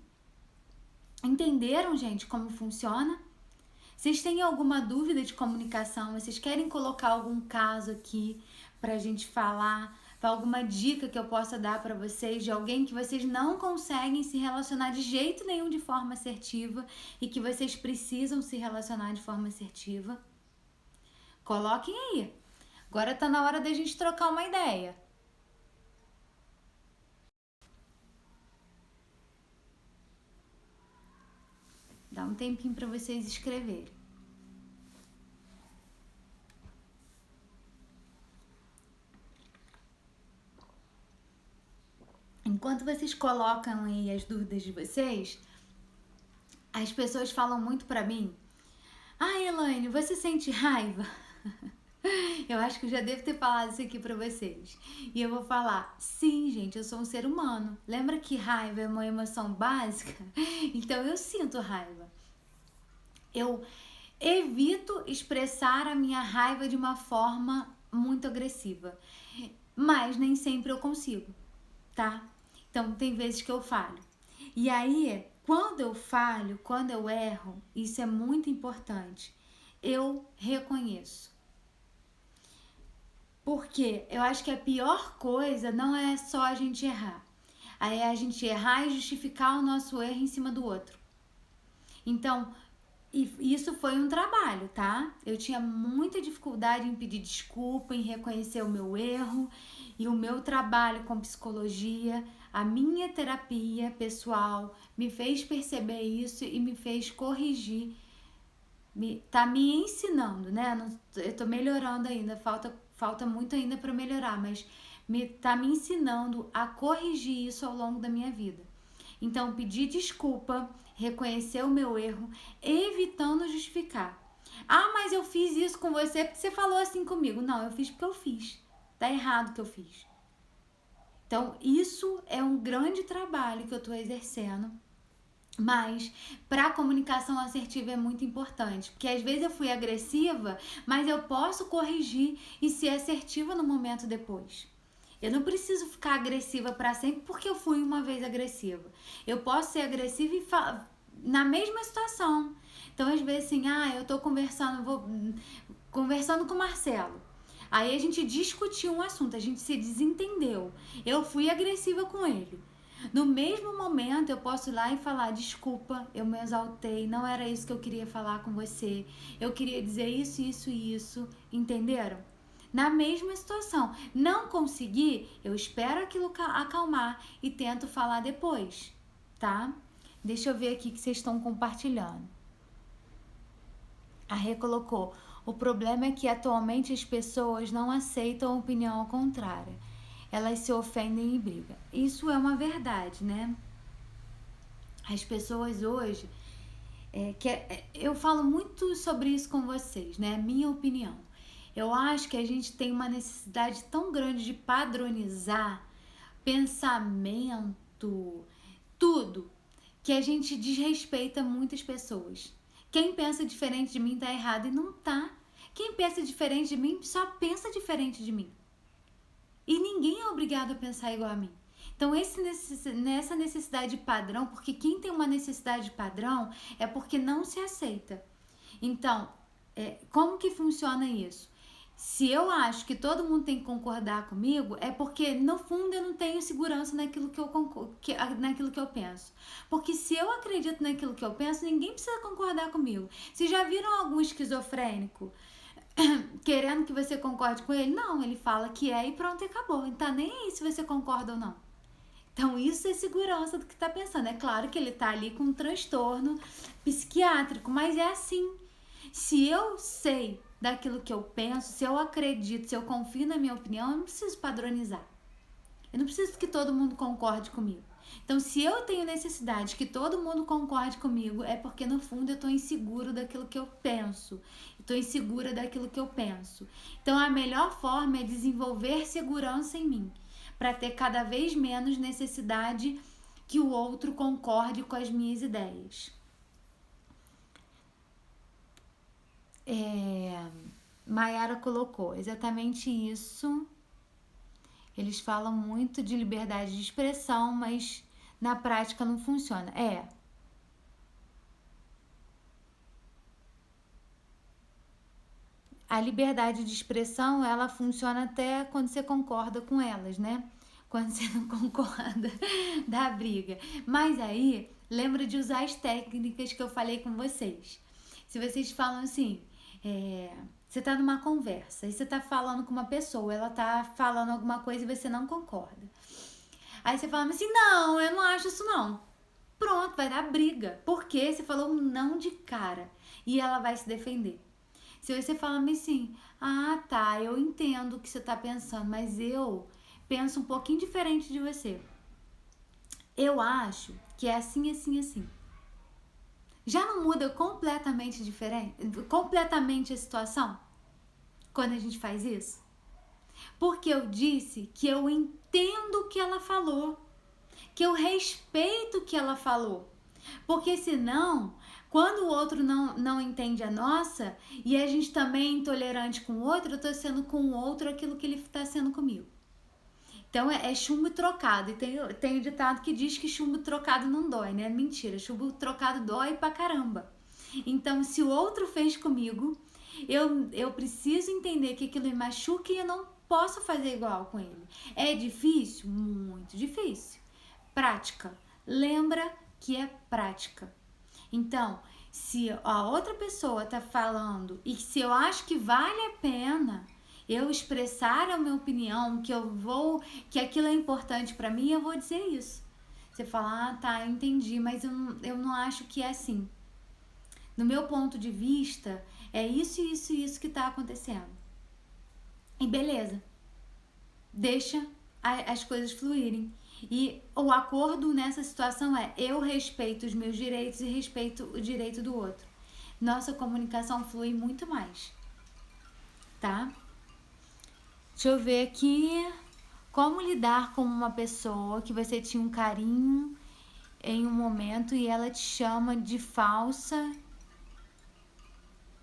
Entenderam, gente, como funciona? Vocês têm alguma dúvida de comunicação? Vocês querem colocar algum caso aqui pra gente falar? Alguma dica que eu possa dar para vocês de alguém que vocês não conseguem se relacionar de jeito nenhum de forma assertiva e que vocês precisam se relacionar de forma assertiva? Coloquem aí. Agora tá na hora da gente trocar uma ideia. Dá um tempinho para vocês escreverem. Enquanto vocês colocam aí as dúvidas de vocês, as pessoas falam muito pra mim: ah, Elaine, você sente raiva? Eu acho que eu já devo ter falado isso aqui pra vocês. E eu vou falar: sim, gente, eu sou um ser humano. Lembra que raiva é uma emoção básica? Então eu sinto raiva. Eu evito expressar a minha raiva de uma forma muito agressiva, mas nem sempre eu consigo, tá? Então tem vezes que eu falho. E aí, quando eu falho, quando eu erro, isso é muito importante. Eu reconheço. Porque eu acho que a pior coisa não é só a gente errar. Aí é a gente errar e justificar o nosso erro em cima do outro. Então, isso foi um trabalho, tá? Eu tinha muita dificuldade em pedir desculpa, em reconhecer o meu erro, e o meu trabalho com psicologia, a minha terapia pessoal me fez perceber isso e me fez corrigir. Tá me ensinando, né? Eu tô melhorando ainda, falta muito ainda para melhorar, mas tá me ensinando a corrigir isso ao longo da minha vida. Então, pedir desculpa, reconhecer o meu erro, evitando justificar. Ah, mas eu fiz isso com você porque você falou assim comigo. Não, eu fiz porque eu fiz. Tá errado o que eu fiz. Então, isso é um grande trabalho que eu tô exercendo. Mas para a comunicação assertiva é muito importante, porque às vezes eu fui agressiva, mas eu posso corrigir e ser assertiva no momento depois. Eu não preciso ficar agressiva para sempre porque eu fui uma vez agressiva. Eu posso ser agressiva e na mesma situação. Então, às vezes, assim, eu tô conversando com o Marcelo. Aí a gente discutiu um assunto, a gente se desentendeu. Eu fui agressiva com ele. No mesmo momento, eu posso ir lá e falar: desculpa, eu me exaltei, não era isso que eu queria falar com você. Eu queria dizer isso, isso e isso. Entenderam? na mesma situação. Não consegui, eu espero aquilo acalmar e tento falar depois, tá? Deixa eu ver aqui que vocês estão compartilhando. A Rê colocou: o problema é que atualmente as pessoas não aceitam a opinião contrária. Elas se ofendem e brigam. Isso é uma verdade, né? As pessoas hoje... eu falo muito sobre isso com vocês, né? Minha opinião. Eu acho que a gente tem uma necessidade tão grande de padronizar pensamento, tudo, que a gente desrespeita muitas pessoas. Quem pensa diferente de mim tá errado e não tá. Quem pensa diferente de mim só pensa diferente de mim. E ninguém é obrigado a pensar igual a mim. Então, nessa necessidade de padrão, porque quem tem uma necessidade de padrão é porque não se aceita. Então, como que funciona isso? Se eu acho que todo mundo tem que concordar comigo, é porque no fundo eu não tenho segurança naquilo naquilo que eu penso. Porque se eu acredito naquilo que eu penso, ninguém precisa concordar comigo. Vocês já viram algum esquizofrênico querendo que você concorde com ele? Não, ele fala que é e pronto, acabou. Não tá nem aí se você concorda ou não. Então isso é segurança do que tá pensando. É claro que ele tá ali com um transtorno psiquiátrico, mas é assim. Se eu sei daquilo que eu penso, se eu acredito, se eu confio na minha opinião, eu não preciso padronizar. Eu não preciso que todo mundo concorde comigo. Então, se eu tenho necessidade que todo mundo concorde comigo, é porque no fundo eu estou inseguro daquilo que eu penso. Estou insegura daquilo que eu penso. Então, a melhor forma é desenvolver segurança em mim, para ter cada vez menos necessidade que o outro concorde com as minhas ideias. Maiara colocou exatamente isso. Eles falam muito de liberdade de expressão, mas na prática não funciona. A liberdade de expressão, ela funciona até quando você concorda com elas, né? Quando você não concorda, dá briga. Mas aí, lembra de usar as técnicas que eu falei com vocês. Se vocês falam assim, você tá numa conversa e você tá falando com uma pessoa, ela tá falando alguma coisa e você não concorda. Aí você fala assim, não, eu não acho isso não. Pronto, vai dar briga. Porque você falou um não de cara e ela vai se defender. Se você falar assim, tá, eu entendo o que você tá pensando, mas eu penso um pouquinho diferente de você. Eu acho que é assim, assim, assim. Já não muda completamente a situação quando a gente faz isso? Porque eu disse que eu entendo o que ela falou, que eu respeito o que ela falou. Porque senão, quando o outro não entende a nossa e a gente também é intolerante com o outro, eu tô sendo com o outro aquilo que ele tá sendo comigo. Então é chumbo trocado. E tem o ditado que diz que chumbo trocado não dói, né? Mentira, chumbo trocado dói pra caramba. Então, se o outro fez comigo, eu preciso entender que aquilo me machuca e eu não posso fazer igual com ele. É difícil? Muito difícil. Prática. Lembra que é prática. Então, se a outra pessoa tá falando e se eu acho que vale a pena eu expressar a minha opinião, que aquilo é importante para mim, eu vou dizer isso. Você fala, tá, entendi, mas eu não acho que é assim. No meu ponto de vista, é isso, isso e isso que tá acontecendo. E beleza. Deixa as coisas fluírem. E o acordo nessa situação é: eu respeito os meus direitos e respeito o direito do outro. Nossa comunicação flui muito mais. Tá? Deixa eu ver aqui. Como lidar com uma pessoa que você tinha um carinho em um momento e ela te chama de falsa?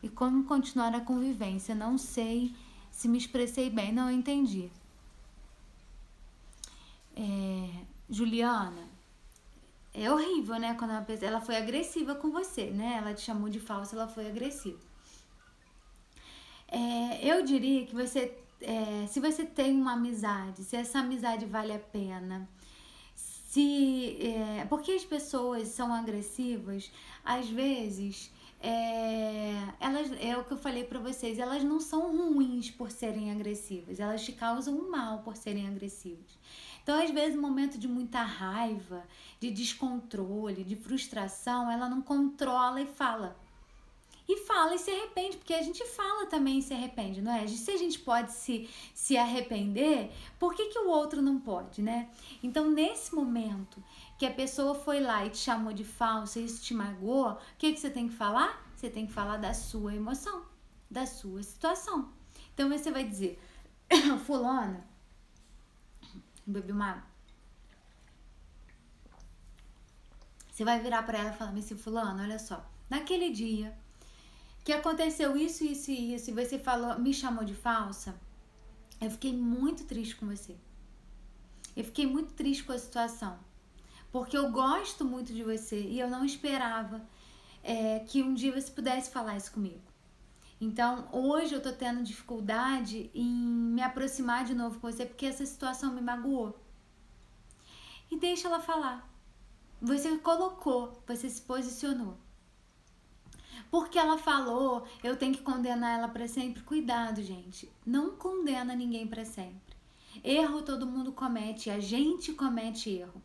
E como continuar a convivência? Não sei se me expressei bem. Não entendi. Juliana, é horrível, né? Quando uma pessoa, ela foi agressiva com você, né? Ela te chamou de falsa, ela foi agressiva. Eu diria que você, se você tem uma amizade, se essa amizade vale a pena, porque as pessoas são agressivas, às vezes É o que eu falei pra vocês, elas não são ruins por serem agressivas, elas te causam um mal por serem agressivas. Então, às vezes, no momento de muita raiva, de descontrole, de frustração, ela não controla e fala. E fala e se arrepende, porque a gente fala também e se arrepende, não é? Se a gente pode se arrepender, por que o outro não pode, né? Então, nesse momento que a pessoa foi lá e te chamou de falsa e isso te magoou, o que você tem que falar? Você tem que falar da sua emoção, da sua situação. Então, você vai dizer, fulana, bebi uma água. Você vai virar pra ela e falar, mas fulano, olha só, naquele dia que aconteceu isso, isso e isso, e você falou, me chamou de falsa, eu fiquei muito triste com você. Eu fiquei muito triste com a situação. Porque eu gosto muito de você e eu não esperava que um dia você pudesse falar isso comigo. Então, hoje eu tô tendo dificuldade em me aproximar de novo com você porque essa situação me magoou. E deixa ela falar. Você colocou, você se posicionou. Porque ela falou, eu tenho que condenar ela para sempre. Cuidado, gente. Não condena ninguém para sempre. Erro todo mundo comete, a gente comete erro.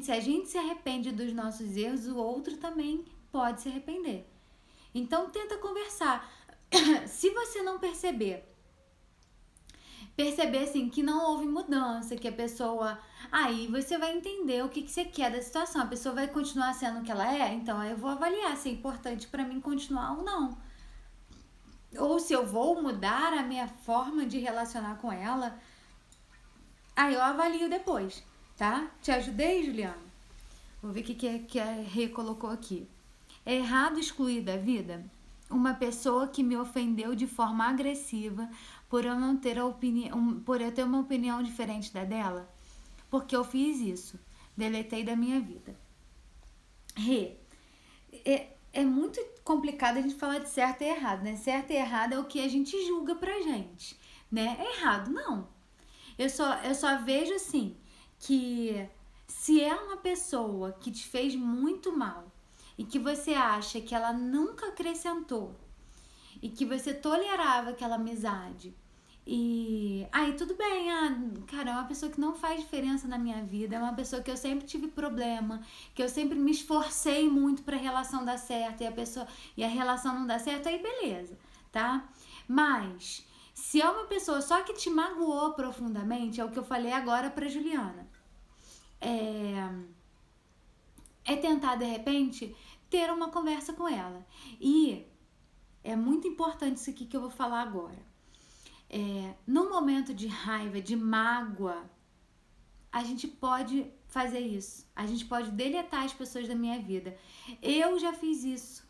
Se a gente se arrepende dos nossos erros, o outro também pode se arrepender. Então tenta conversar. Se você não perceber assim que não houve mudança, que a pessoa, aí você vai entender o que você quer da situação. A pessoa vai continuar sendo o que ela é, então aí eu vou avaliar se é importante para mim continuar ou não. Ou se eu vou mudar a minha forma de relacionar com ela, aí eu avalio depois, tá? Te ajudei, Juliana? Vou ver o que a Rê colocou aqui. É errado excluir da vida uma pessoa que me ofendeu de forma agressiva por eu não ter por eu ter uma opinião diferente da dela? Porque eu fiz isso. Deletei da minha vida. Rê, é muito complicado a gente falar de certo e errado, né? Certo e errado é o que a gente julga pra gente, né? É errado, não. Eu só vejo assim, que se é uma pessoa que te fez muito mal e que você acha que ela nunca acrescentou e que você tolerava aquela amizade e aí tudo bem, cara, é uma pessoa que não faz diferença na minha vida, é uma pessoa que eu sempre tive problema, que eu sempre me esforcei muito pra relação dar certo e a relação não dá certo, aí beleza, tá? Mas se é uma pessoa só que te magoou profundamente, é o que eu falei agora pra Juliana. É tentar, de repente, ter uma conversa com ela. E é muito importante isso aqui que eu vou falar agora. No momento de raiva, de mágoa, a gente pode fazer isso. A gente pode deletar as pessoas da minha vida. Eu já fiz isso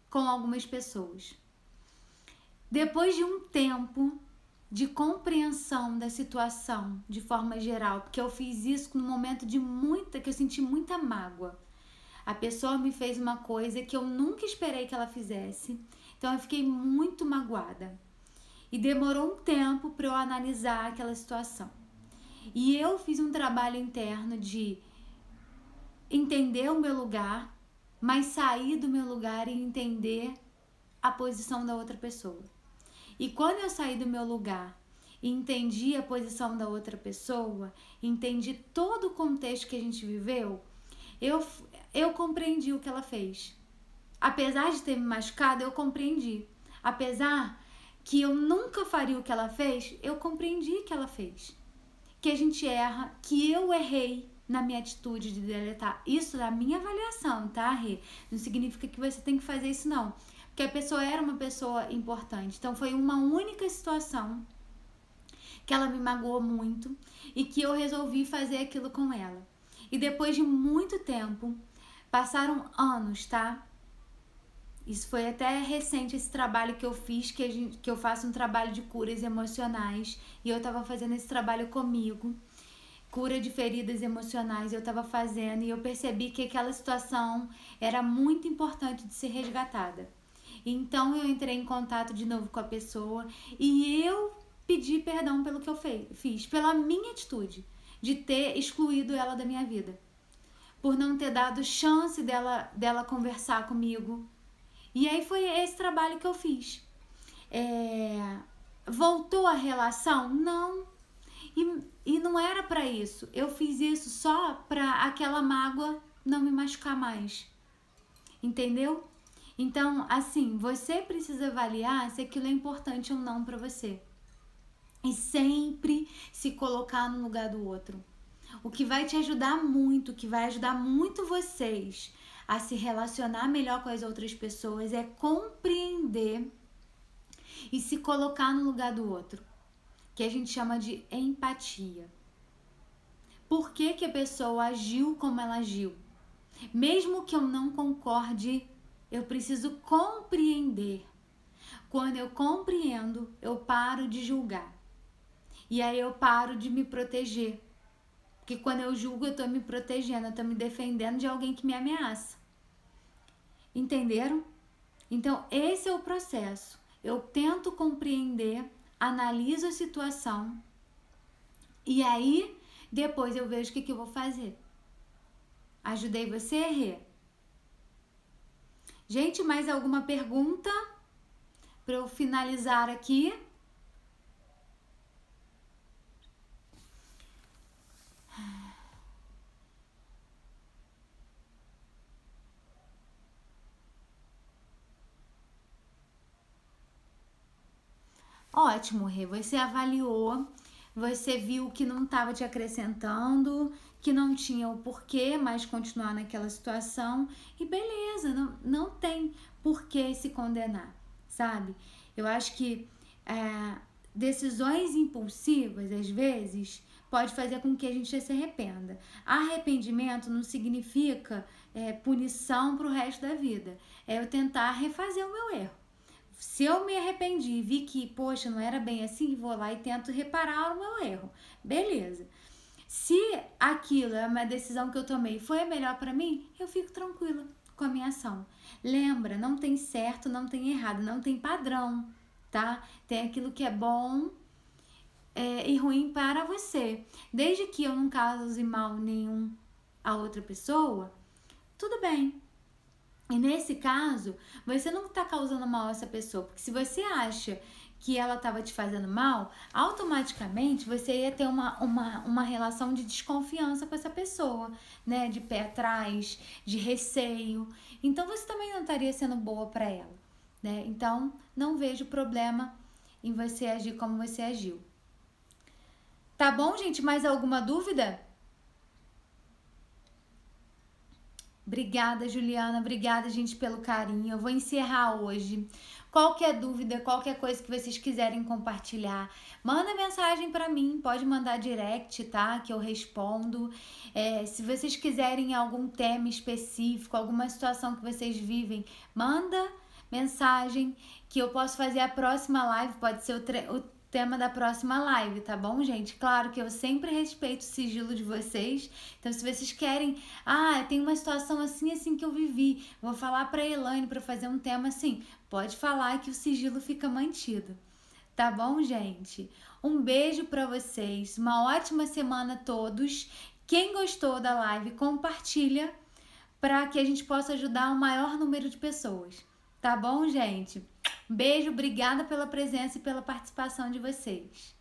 com algumas pessoas. Depois de um tempo de compreensão da situação de forma geral, porque eu fiz isso no momento que eu senti muita mágoa. A pessoa me fez uma coisa que eu nunca esperei que ela fizesse, então eu fiquei muito magoada. E demorou um tempo para eu analisar aquela situação. E eu fiz um trabalho interno de entender o meu lugar, mas sair do meu lugar e entender a posição da outra pessoa. E quando eu saí do meu lugar e entendi a posição da outra pessoa, entendi todo o contexto que a gente viveu, eu compreendi o que ela fez. Apesar de ter me machucado, eu compreendi. Apesar que eu nunca faria o que ela fez, eu compreendi que ela fez. Que a gente erra, que eu errei na minha atitude de deletar. Isso é a minha avaliação, tá, Rê? Não significa que você tem que fazer isso, não. Porque a pessoa era uma pessoa importante. Então foi uma única situação que ela me magoou muito e que eu resolvi fazer aquilo com ela. E depois de muito tempo, passaram anos, tá? Isso foi até recente, esse trabalho que eu fiz, que eu faço um trabalho de curas emocionais, e eu tava fazendo esse trabalho comigo, cura de feridas emocionais, eu tava fazendo, e eu percebi que aquela situação era muito importante de ser resgatada. Então eu entrei em contato de novo com a pessoa, e eu pedi perdão pelo que eu fiz, pela minha atitude, de ter excluído ela da minha vida, por não ter dado chance dela conversar comigo, E aí foi esse trabalho que eu fiz. Voltou a relação? Não. E não era pra isso. Eu fiz isso só pra aquela mágoa não me machucar mais. Entendeu? Então, assim, você precisa avaliar se aquilo é importante ou não pra você. E sempre se colocar no lugar do outro. O que vai te ajudar muito, o que vai ajudar muito vocês a se relacionar melhor com as outras pessoas é compreender e se colocar no lugar do outro, que a gente chama de empatia. Por que que a pessoa agiu como ela agiu? Mesmo que eu não concorde, eu preciso compreender. Quando eu compreendo, eu paro de julgar. E aí eu paro de me proteger. Porque quando eu julgo, eu tô me protegendo, eu tô me defendendo de alguém que me ameaça. Entenderam? Então, esse é o processo. Eu tento compreender, analiso a situação e aí depois eu vejo o que eu vou fazer. Ajudei você, Rê? Gente, mais alguma pergunta para eu finalizar aqui? Ótimo, Rê. Você avaliou, você viu que não estava te acrescentando, que não tinha o porquê mais continuar naquela situação e beleza, não tem porquê se condenar, sabe? Eu acho que decisões impulsivas, às vezes, pode fazer com que a gente se arrependa. Arrependimento não significa punição para o resto da vida. É eu tentar refazer o meu erro. Se eu me arrependi e vi que, poxa, não era bem assim, vou lá e tento reparar o meu erro. Beleza. Se aquilo é uma decisão que eu tomei e foi a melhor para mim, eu fico tranquila com a minha ação. Lembra, não tem certo, não tem errado, não tem padrão, tá? Tem aquilo que é bom e ruim para você. Desde que eu não cause mal nenhum a outra pessoa, tudo bem. E nesse caso, você não está causando mal a essa pessoa, porque se você acha que ela estava te fazendo mal, automaticamente você ia ter uma relação de desconfiança com essa pessoa, né? De pé atrás, de receio. Então você também não estaria sendo boa para ela, né? Então não vejo problema em você agir como você agiu. Tá bom, gente? Mais alguma dúvida? Obrigada, Juliana. Obrigada, gente, pelo carinho. Eu vou encerrar hoje. Qualquer dúvida, qualquer coisa que vocês quiserem compartilhar, manda mensagem para mim. Pode mandar direct, tá? Que eu respondo. Se vocês quiserem algum tema específico, alguma situação que vocês vivem, manda mensagem que eu posso fazer a próxima live. Pode ser o tema da próxima live, tá bom, gente? Claro que eu sempre respeito o sigilo de vocês. Então, se vocês querem, tem uma situação assim que eu vivi, vou falar pra Elaine pra fazer um tema assim, pode falar que o sigilo fica mantido. Tá bom, gente? Um beijo pra vocês, uma ótima semana a todos. Quem gostou da live, compartilha para que a gente possa ajudar o maior número de pessoas. Tá bom, gente? Beijo, obrigada pela presença e pela participação de vocês.